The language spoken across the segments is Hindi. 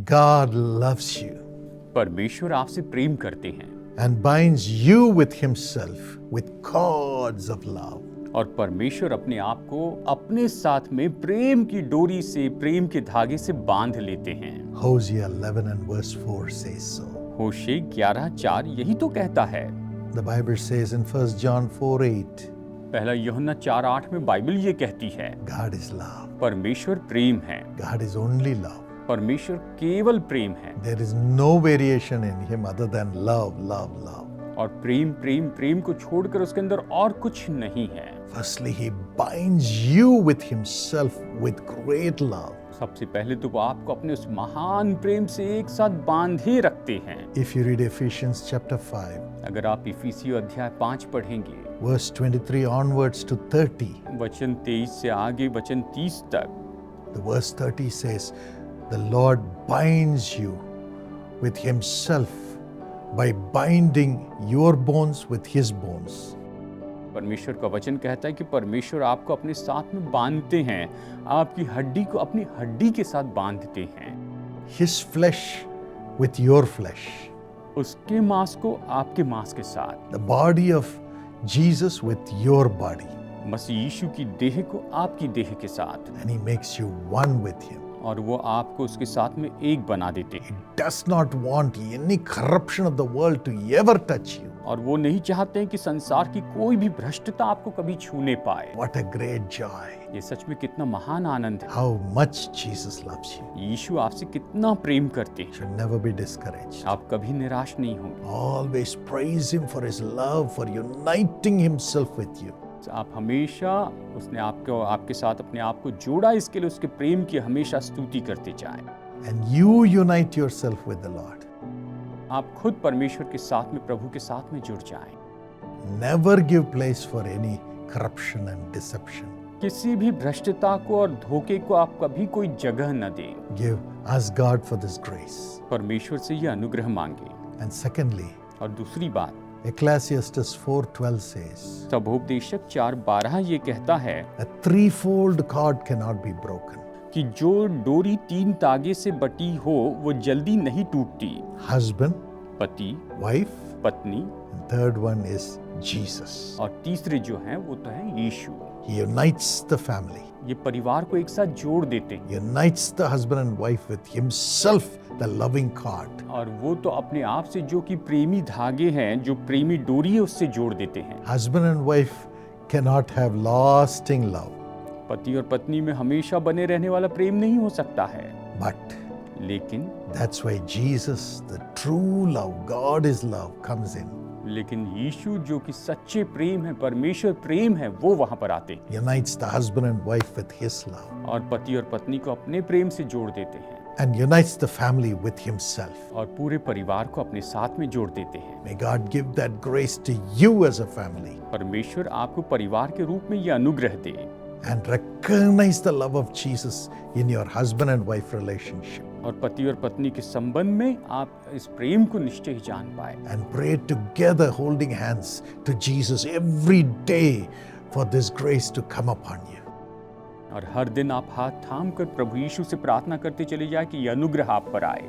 God loves you परमेश्वर आपसे प्रेम करते हैं and binds you with himself with cords of love. और परमेश्वर अपने आप को अपने साथ में प्रेम की डोरी से, प्रेम के धागे से बांध लेते हैं। Hosea 11 and verse 4 says so. होशे 11:4 यही तो कहता है। The Bible says in 1 John 4:8, पहला यूहन्ना 4:8 में बाइबल ये कहती है, God is love. परमेश्वर प्रेम है, God is only love. परमेश्वर केवल प्रेम है। There is no variation in him other than love, love, love. और प्रेम प्रेम प्रेम को छोड़कर उसके अंदर और कुछ नहीं है। Firstly, he binds you with himself with great love. सबसे पहले तो वो आपको अपने उस महान प्रेम से एक साथ बांधे रखते हैं। If you read Ephesians chapter 5, अगर आप इफिसियों अध्याय 5 पढ़ेंगे, verse 23 onwards to 30, वचन 23 से आगे वचन 30 तक, the verse 30 says, the Lord binds you with himself by binding your bones with his bones. परमेश्वर का वचन कहता है कि परमेश्वर आपको अपने साथ में बांधते हैं, आपकी हड्डी को अपनी हड्डी के साथ बांधते हैं। His flesh with your flesh. उसके मांस को आपके मांस के साथ, The body of Jesus with your body. मसीह यीशु की देह को आपकी देह के साथ, And he makes you one with him. और वो आपको उसके साथ में एक बना देते हैं। He does not want any corruption of the world to ever touch you. और वो नहीं चाहते हैं कि संसार की कोई भी भ्रष्टता आपको कभी छूने पाए। What a great joy. ये सच में कितना महान आनंद है। How much Jesus loves you. यीशु आपसे कितना प्रेम करते हैं। Should never be discouraged. आप कभी निराश नहीं होंगे। Always praise him for his love, for uniting himself with you. आप हमेशा उसने आपको आपके साथ अपने आप को जोड़ा, इसके लिए उसके प्रेम की हमेशा स्तुति करते जाएं। And you unite yourself with the Lord. आप खुद परमेश्वर के साथ में, प्रभु के साथ में जुड़ जाएं। Never give place for any corruption and deception. किसी भी भ्रष्टता को और धोखे को आप कभी कोई जगह न दें। Ask God for this grace. परमेश्वर से ये अनुग्रह मांगे। And secondly, और दूसरी बात, Ecclesiastes 4:12 says, तबोपदेशक 4:12 ये कहता है a threefold cord cannot be broken. कि जो डोरी 3 तागे से बटी हो वो जल्दी नहीं टूटती। Husband, पति, wife, पत्नी, and third one is Jesus. और तीसरे जो हैं वो तो है यीशु। He unites the family. ये परिवार को एक साथ जोड़ देते हैं। Unites the husband and wife with himself, the loving cord. और वो तो अपने आप से जो कि प्रेमी धागे हैं, जो प्रेमी डोरी है, उससे जोड़ देते हैं। Husband and wife cannot have lasting love. पति और पत्नी में हमेशा बने रहने वाला प्रेम नहीं हो सकता है। But लेकिन that's why Jesus, the true love, God is love, comes in. लेकिन यीशु जो कि सच्चे प्रेम है, परमेश्वर प्रेम है, वो वहां पर आते हैं Unites the husband and wife with his love. और पति और पत्नी को अपने प्रेम से जोड़ देते हैं And unites the family with himself. और पूरे परिवार को अपने साथ में जोड़ देते हैं। May God give that grace to you as a family. परमेश्वर आपको परिवार के रूप में ये अनुग्रह दे And recognize the love of Jesus in your husband and wife relationship. और पति और पत्नी के संबंध में आप इस प्रेम को निश्चय ही जान पाए। And pray together holding hands to Jesus every day for this grace to come upon you. और हर दिन आप हाथ थाम कर प्रभु यीशु से प्रार्थना करते चले जाए कि यह अनुग्रह आप पर आए।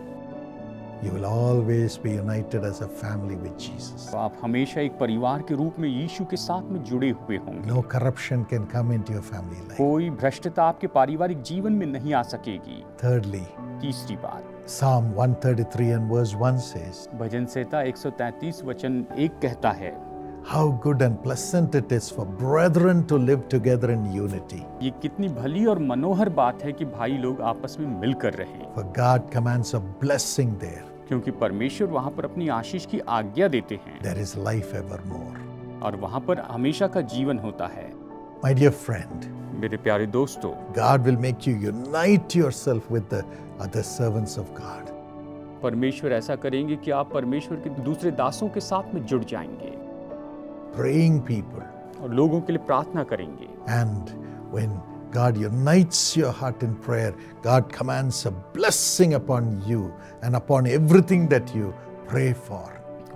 You will always be united as a family with Jesus. तो आप हमेशा एक परिवार के रूप में यीशु के साथ में जुड़े हुए होंगे। No corruption can come into your family life. कोई भ्रष्टता आपके पारिवारिक जीवन में नहीं आ सकेगी। Thirdly, तीसरी बात, Psalm 133 and verse 1 says, भजन संहिता 133 वचन 1 कहता है, how good and pleasant it is for brethren to live together in unity. ये कितनी भली और मनोहर बात है कि भाई लोग आपस में मिलकर रहें, For God commands a blessing there. क्योंकि परमेश्वर वहां पर अपनी आशीष की आज्ञा देते हैं There is life evermore. और वहां पर हमेशा का जीवन होता है। My dear friend, मेरे प्यारे दोस्तों, God will make you unite yourself with the other servants of God. परमेश्वर ऐसा करेंगे कि आप परमेश्वर के दूसरे दासों के साथ में जुड़ जाएंगे Praying people. और लोगों के लिए प्रार्थना करेंगे। And when God unites your heart in prayer, God commands a blessing upon you and upon everything that you pray for.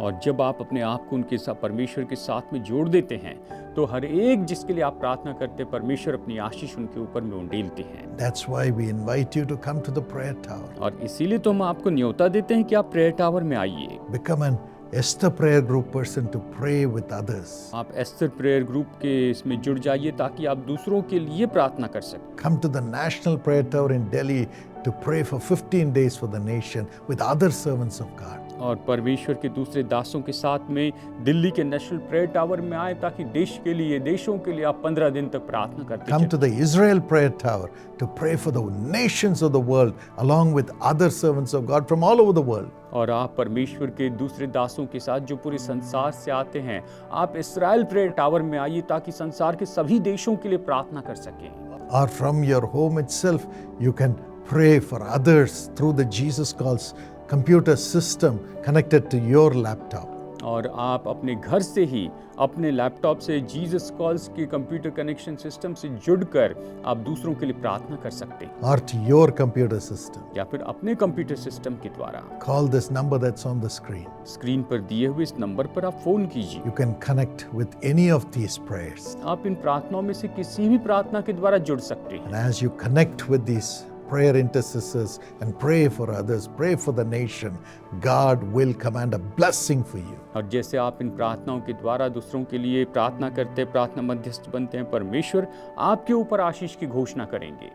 और जब आप अपने आप को उनके साथ परमेश्वर के साथ में जोड़ देते हैं तो हर एक जिसके लिए आप प्रार्थना करते हैं परमेश्वर अपनी आशीष उनके ऊपर में उंडेलते हैं। That's why we invite you to come to the prayer tower. और इसीलिए तो हम आपको न्योता देते हैं कि आप प्रेयर टावर में आइए। Become an Esther prayer group person to pray with others. आप एस्तर प्रेयर ग्रुप के इसमें जुड़ जाइए ताकि आप दूसरों के लिए प्रार्थना कर सकें। Come to the National Prayer Tower in Delhi to pray for 15 days for the nation with other servants of God. और परमेश्वर के दूसरे दासों के साथ में दिल्ली के नेशनल प्रेयर टावर में आए ताकि देश के लिए, देशों के लिए आप 15 दिन तक प्रार्थना करते Come चलें। to the Israel Prayer Tower to pray for the nations of the world along with other servants of God from all over the world. और आप परमेश्वर के दूसरे दासों के साथ जो पूरे संसार से आते हैं, आप इस्राएल प्रेयर टावर में आइए ताकि संसार के सभी देशों के लिए प्रार्थना कर सकें। Or from your home itself, you can pray for others through the Jesus Calls computer system connected to your laptop. और आप अपने घर से ही अपने लैपटॉप से जीसस कॉल्स के कंप्यूटर कनेक्शन सिस्टम से जुड़कर आप दूसरों के लिए प्रार्थना कर सकते हैं, Or to your computer system. या फिर अपने कंप्यूटर सिस्टम के द्वारा Call this number that's on the screen. Screen पर दिए हुए इस नंबर पर आप फोन कीजिए। You can connect with any of these prayers. आप इन प्रार्थनाओं में से किसी भी प्रार्थना के द्वारा जुड़ सकते हैं। And as you connect with these prayer intercessors and pray for others, pray for the nation, God will command a blessing for you. और जैसे आप इन प्रार्थनाओं के द्वारा दूसरों के लिए प्रार्थना करते हैं, प्रार्थना मध्यस्थ बनते हैं, परमेश्वर आपके ऊपर आशीष की घोषणा करेंगे।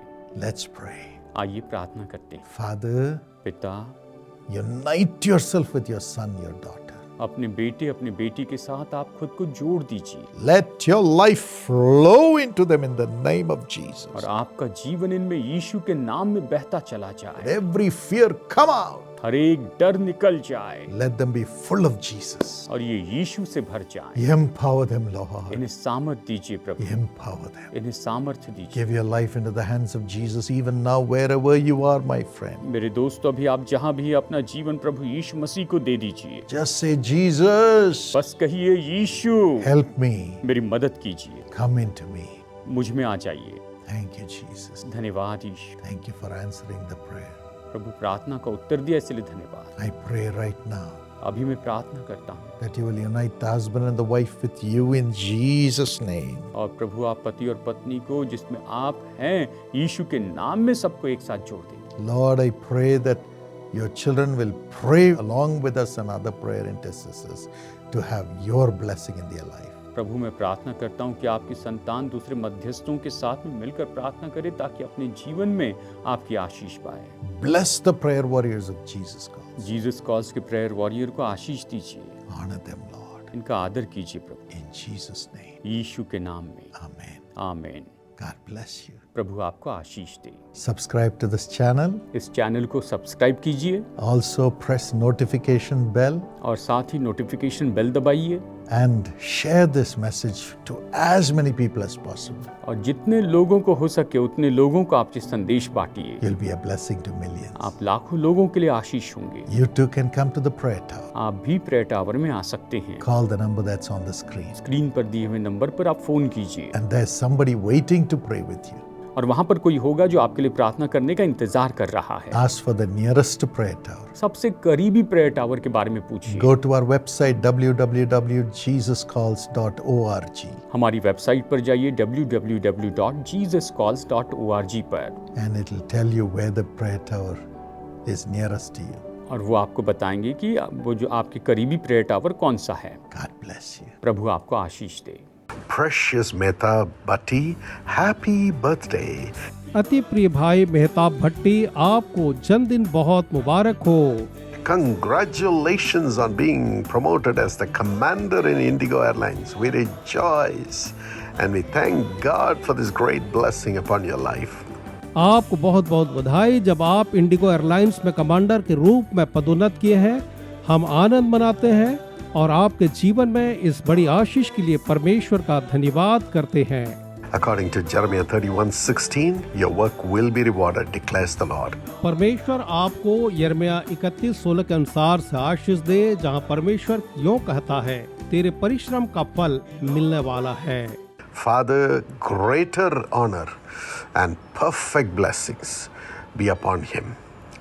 Let's pray. आइए प्रार्थना करते हैं। Father, पिता, unite yourself with your son, your daughter. अपने बेटे, अपनी बेटी के साथ आप खुद को जोड़ दीजिए Let your life flow into them in the name of Jesus. और आपका जीवन इनमें यीशु के नाम में बहता चला जाए। Every fear come out. हर एक डर निकल जाए Let them be full of Jesus. और ये यीशु से भर जाए। Empower them, Lord. इन्हें सामर्थ दीजिए प्रभु, Empower them. इन्हें सामर्थ दीजिए। Give your life into the hands of Jesus even now, wherever you are, my friend. मेरे दोस्तों, अभी आप जहां भी अपना जीवन प्रभु यीशु मसीह को दे दीजिए। Just say, Jesus, बस कहिए, यीशु help me. मेरी मदद कीजिए, Come into me. मुझ में आ जाइए। Thank you, Jesus. धन्यवाद यीशु। Thank you for answering the prayer. प्रभु प्रार्थना का उत्तर दिया, इसलिए धन्यवाद। I pray right now अभी मैं प्रार्थना करता हूँ that you will unite the husband and the wife with you in Jesus' name. और प्रभु आप पति और पत्नी को जिसमें आप हैं यीशु के नाम में सबको एक साथ जोड़ देंगे। Lord, I pray that your children will pray along with us and other prayer intercessors to have your blessing in their life. प्रभु मैं प्रार्थना करता हूँ कि आपकी संतान दूसरे मध्यस्थों के साथ में मिलकर प्रार्थना करे ताकि अपने जीवन में आपकी आशीष पाए। Bless the prayer warriors of Jesus Calls. Jesus calls के प्रेयर वॉरियर को आशीष दीजिए, Honor them, Lord. इनका आदर कीजिए प्रभु, In Jesus' name. यीशु के नाम में, Amen. आमीन। God bless you. प्रभु आपको आशीष दे। Subscribe to this channel. इस चैनल को सब्सक्राइब कीजिए Also press notification bell और साथ ही नोटिफिकेशन बेल दबाइए and share this message to as many people as possible. और जितने लोगों को हो सके उतने लोगों को आप ये संदेश बांटिए। You'll be a blessing to millions. आप लाखों लोगों के लिए आशीष होंगे। You too can come to the prayer tower. आप भी प्रेयर टावर में आ सकते हैं। Call the number that's on the screen. Screen पर दिए हुए नंबर पर आप फोन कीजिए And there's somebody waiting to pray with you. और वहां पर कोई होगा जो आपके लिए प्रार्थना करने का इंतजार कर रहा है। Ask for the nearest prayer tower. सबसे करीबी प्रेयर टावर के बारे में पूछिए। Go to our website www.jesuscalls.org हमारी वेबसाइट पर जाइए www.jesuscalls.org पर and it'll tell you where the prayer tower is nearest to you. और वो आपको बताएंगे कि वो जो आपके करीबी प्रेयर टावर कौन सा है। God bless you. प्रभु आपको आशीष दे। Precious Mehta Bhatti, happy birthday. अति प्रिय भाई मेहताब भट्टी, आपको जन्मदिन बहुत मुबारक हो। Congratulations on being promoted as the commander in Indigo Airlines. We rejoice and we thank God for this great blessing upon your life. आपको बहुत बहुत बधाई जब आप इंडिगो एयरलाइंस में कमांडर के रूप में पदोन्नत किए हैं। हम आनंद मनाते हैं और आपके जीवन में इस बड़ी आशीष के लिए परमेश्वर का धन्यवाद करते हैं। According to Jeremiah 31:16, your work will be rewarded, declares the Lord. परमेश्वर आपको यिर्मयाह 31:16 के अनुसार से आशीष दे, जहां परमेश्वर यूं कहता है, तेरे परिश्रम का फल मिलने वाला है। Father, greater honor and perfect blessings be upon him.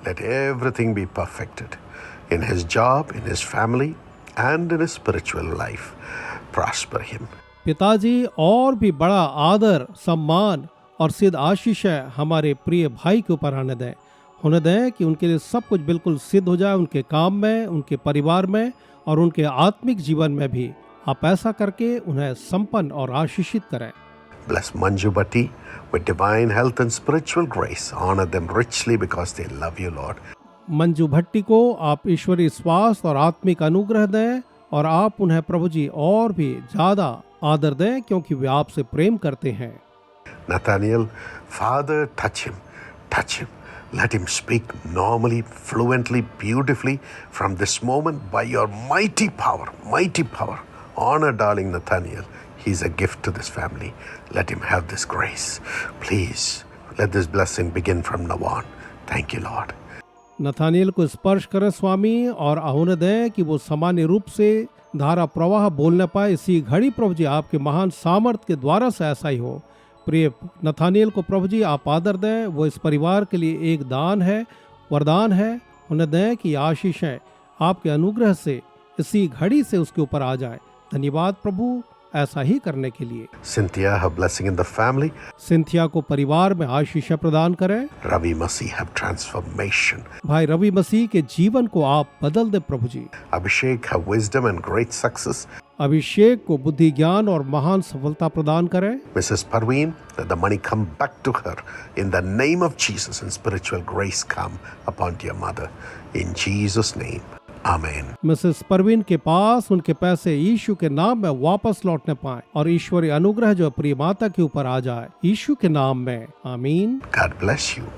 Let everything be perfected in his job, in his family, and in his spiritual life. Prosper him. पिताजी और भी बड़ा आदर, सम्मान और सिद्ध आशीष हमारे प्रिय भाई के ऊपर होने दें कि उनके लिए सब कुछ बिल्कुल सिद्ध हो जाए, उनके काम में, उनके परिवार में और उनके आत्मिक जीवन में भी। आप ऐसा करके उन्हें संपन्न और आशीषित करें। Bless Manju Bhatti with divine health and spiritual grace. Honor them richly because they love you, Lord. Manju भट्टी को आप ईश्वरीय स्वास्थ्य और आत्मिक अनुग्रह दें और आप उन्हें प्रभु जी और भी ज्यादा आदर दें क्योंकि वे आपसे प्रेम करते हैं। Nathaniel, Father, touch him, touch him. Let him speak normally, fluently, beautifully from this moment by your mighty power, mighty power. Honor darling Nathaniel. He's a gift to this family. Let him have this grace. Please, let this blessing begin from now on. Thank you, Lord. Nathaniel को स्पर्श करें स्वामी और होने दें कि वो सामान्य रूप से धारा प्रवाह बोलने पाए। इसी घड़ी प्रभु जी आपके महान सामर्थ्य के द्वारा से ऐसा ही हो। प्रिय नथानियल को प्रभु जी आप आदर दें, वो इस परिवार के लिए एक दान है, वरदान है। उन्हें दें कि आशीषें आपके अनुग्रह से इसी घड़ी से उसके ऊपर आ जाए। धन्यवाद प्रभु ऐसा ही करने के लिए। Cynthia, her blessing in the family. Cynthia को परिवार में आशीष प्रदान करें। Ravi Masi, have transformation. भाई रवि मसीह के जीवन को आप बदल दे प्रभु जी। Abhishek, have wisdom and great success. अभिषेक को बुद्धि, ज्ञान और महान सफलता प्रदान करें। Mrs. Parveen, let the money come back to her in the name of Jesus and spiritual grace come upon your mother. In Jesus' name, Amen. Mrs Parveen के पास उनके पैसे यीशु के नाम में वापस लौटने पाए और ईश्वरीय अनुग्रह जो प्रिय माता के ऊपर आ जाए, यीशु के नाम में, आमीन। God bless you.